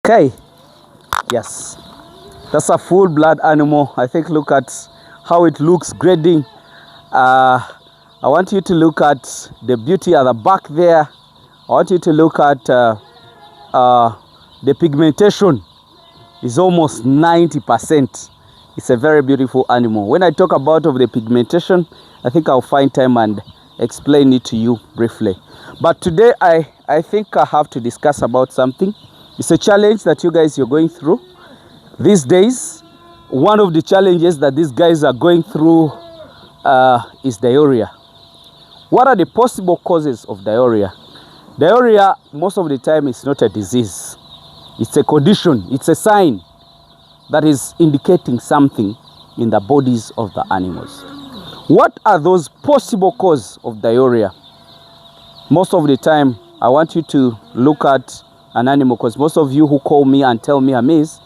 Okay, yes, that's a full blood animal. I think look at how it looks grading. I want you to look at the beauty at the back there. I want you to look at the pigmentation is almost 90%. It's a very beautiful animal. When I talk about of the pigmentation, I think I'll find time and explain it to you briefly. But today I think I have to discuss about something. It's a challenge that you guys are going through these days. One of the challenges that these guys are going through is diarrhea. What are the possible causes of diarrhea? Diarrhea, most of the time, is not a disease. It's a condition. It's a sign that is indicating something in the bodies of the animals. What are those possible causes of diarrhea? Most of the time, I want you to look at an animal, because most of you who call me and tell me, Amiz,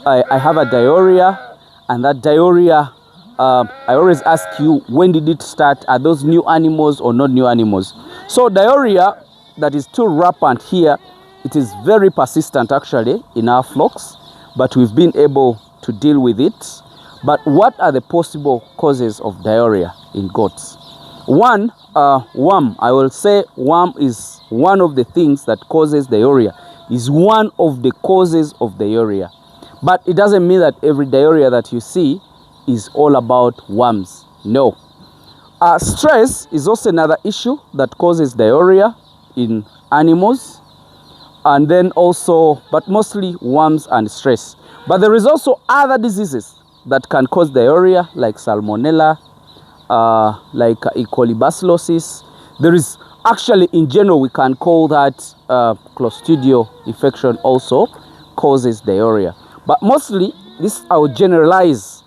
I have a diarrhea, and that diarrhea, I always ask you, when did it start? Are those new animals or not new animals? So diarrhea that is too rampant here, it is very persistent actually in our flocks, but we've been able to deal with it. But what are the possible causes of diarrhea in goats? One, worm. I will say worm is one of the things that causes diarrhea, is one of the causes of diarrhea. But it doesn't mean that every diarrhea that you see is all about worms. No. Stress is also another issue that causes diarrhea in animals. And then also, but mostly worms and stress. But there is also other diseases that can cause diarrhea, like salmonella, like E. coli bacillosis. There is actually, in general, we can call that Clostridial infection also causes diarrhea. But mostly, this I would generalize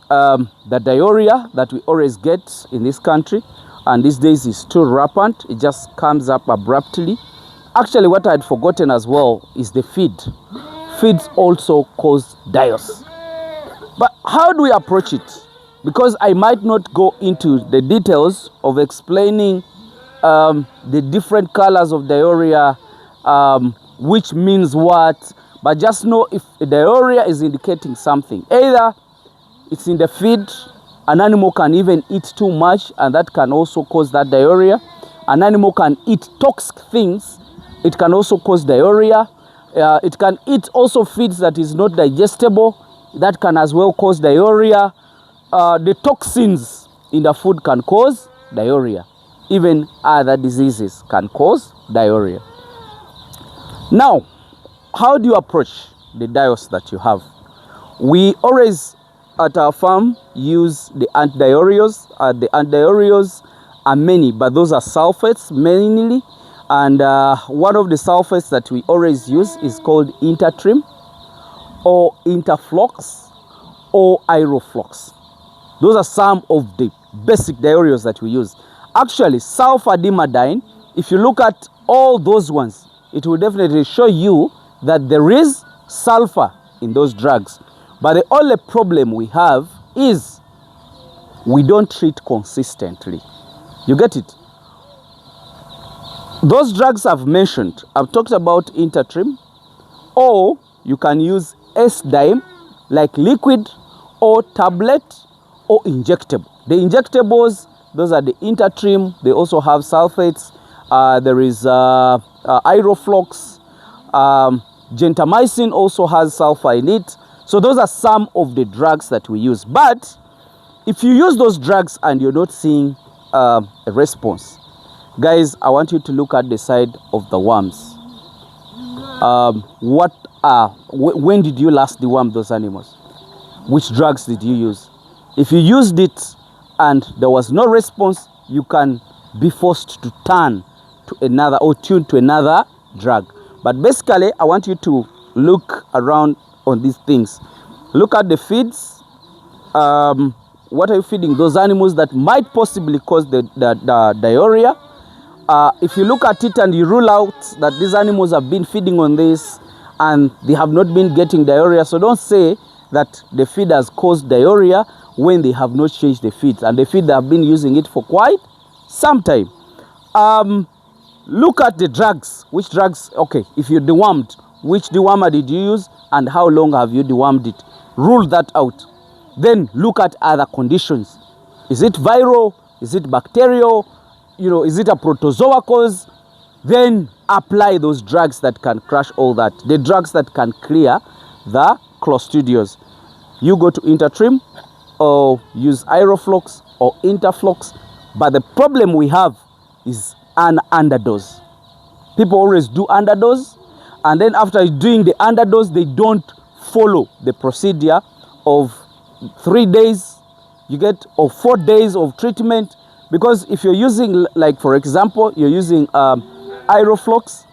the diarrhea that we always get in this country, and these days is too rampant. It just comes up abruptly. Actually, what I had forgotten as well is the feed. Feeds also cause diarrhea. But how do we approach it? Because I might not go into the details of explaining the different colors of diarrhea, which means what, but just know if a diarrhea is indicating something. Either it's in the feed, an animal can even eat too much, and that can also cause that diarrhea. An animal can eat toxic things, it can also cause diarrhea. It can eat also feeds that is not digestible, that can as well cause diarrhea. The toxins in the food can cause diarrhea. Even other diseases can cause diarrhea. Now, how do you approach the diarrhea that you have? We always at our farm use the antidiarrheas. The antidiarrheas are many, but those are sulfates mainly. And one of the sulfates that we always use is called Intertrim or Interflox or Aeroflox. Those are some of the basic diarrheas that we use. Actually, sulfadimadine, if you look at all those ones, it will definitely show you that there is sulfur in those drugs. But the only problem we have is we don't treat consistently. You get it? Those drugs I've mentioned, I've talked about Intertrim, or you can use S-dime, like liquid or tablet or injectable. The injectables, those are the Intertrim. They also have sulfates. There is Aeroflox. Gentamicin also has sulfur in it. So those are some of the drugs that we use. But if you use those drugs and you're not seeing a response, guys, I want you to look at the side of the worms. When did you last deworm those animals? Which drugs did you use? If you used it and there was no response, you can be forced to turn to another or tune to another drug. But basically, I want you to look around on these things. Look at the feeds. What are you feeding those animals that might possibly cause the diarrhea? If you look at it and you rule out that these animals have been feeding on this and they have not been getting diarrhea, so don't say that the feed has caused diarrhea when they have not changed the feeds, and the feed they have been using it for quite some time. Look at the drugs. Which drugs? Okay, if you're dewormed, which dewormer did you use, and how long have you dewormed it. Rule that out. Then look at other conditions. Is it viral? Is it bacterial? Is it a protozoa cause? Then apply those drugs that can crush all that. The drugs that can clear the Clostridios. You go to Intertrim or use Aeroflox or Interflox. But the problem we have is an underdose. People always do underdose, and then after doing the underdose, they don't follow the procedure of 3 days, or 4 days of treatment. Because if you're using, like for example, you're using Aeroflox,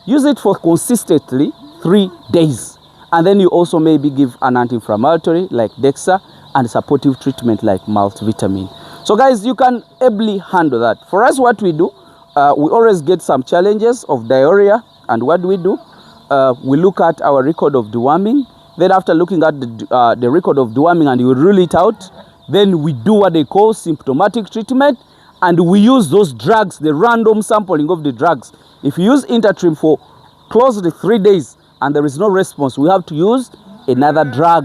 use it for consistently 3 days. And then you also maybe give an anti-inflammatory like Dexa and supportive treatment like multivitamin. So guys, you can ably handle that. For us, what we do, we always get some challenges of diarrhea. And what do? We look at our record of deworming. Then after looking at the record of deworming and you rule it out, then we do what they call symptomatic treatment. And we use those drugs, the random sampling of the drugs. If you use Intertrim for close to 3 days and there is no response, we have to use another drug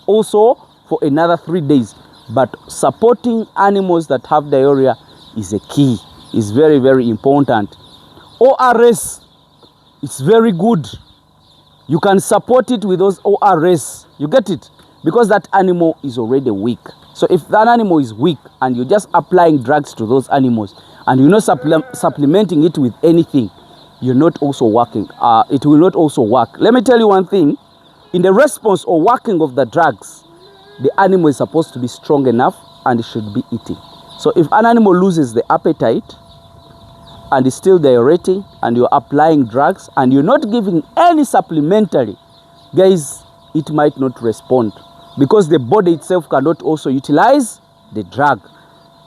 also for another 3 days. But supporting animals that have diarrhea is a key. It's very, very important. ORS, it's very good. You can support it with those ORS. You get it? Because that animal is already weak. So if that animal is weak and you're just applying drugs to those animals and you're not supplementing it with anything, you're not also working. It will not also work. Let me tell you one thing. In the response or working of the drugs, the animal is supposed to be strong enough and it should be eating. So if an animal loses the appetite and is still diuretic and you're applying drugs and you're not giving any supplementary, guys, it might not respond because the body itself cannot also utilize the drug.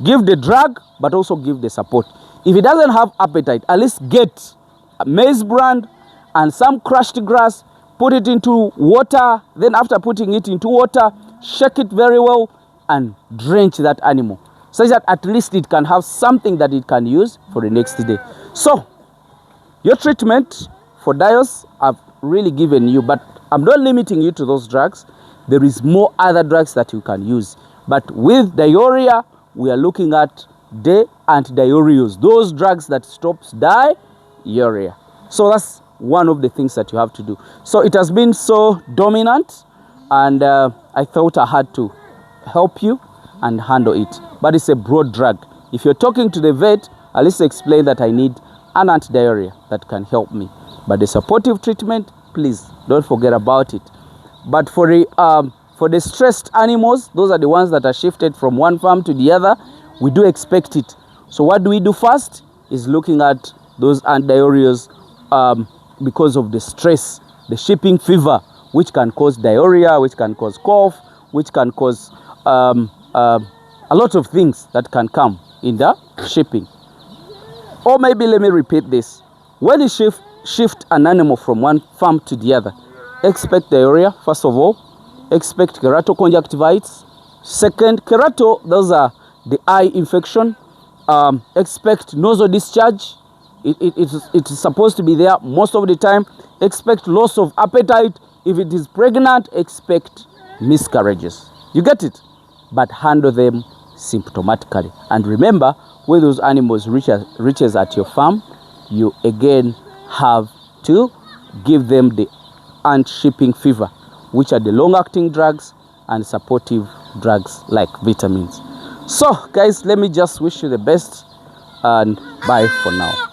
Give the drug, but also give the support. If it doesn't have appetite, at least get a maize bran and some crushed grass, put it into water. Then after putting it into water, shake it very well and drench that animal, so that at least it can have something that it can use for the next day. So your treatment for diarrhea I've really given you, but I'm not limiting you to those drugs. There is more other drugs that you can use. But with diarrhea, we are looking at the antidiarrheals, those drugs that stops diarrhea. So that's one of the things that you have to do. So it has been so dominant, and I thought I had to help you and handle it. But it's a broad drug. If you're talking to the vet, at least explain that I need an antidiarrhea that can help me. But the supportive treatment, please don't forget about it. But for the stressed animals, those are the ones that are shifted from one farm to the other, we do expect it. So what do we do first is looking at those antidiarrheals because of the stress, the shipping fever, which can cause diarrhea, which can cause cough, which can cause a lot of things that can come in the shipping. Or maybe let me repeat this. When you shift an animal from one farm to the other, expect diarrhea, first of all. Expect keratoconjunctivitis. Second, those are the eye infection. Expect nasal discharge. It is supposed to be there most of the time. Expect loss of appetite. If it is pregnant, expect miscarriages. You get it? But handle them symptomatically. And remember, when those animals reaches at your farm, you again have to give them the anti-shipping fever, which are the long-acting drugs and supportive drugs like vitamins. So guys, let me just wish you the best and bye for now.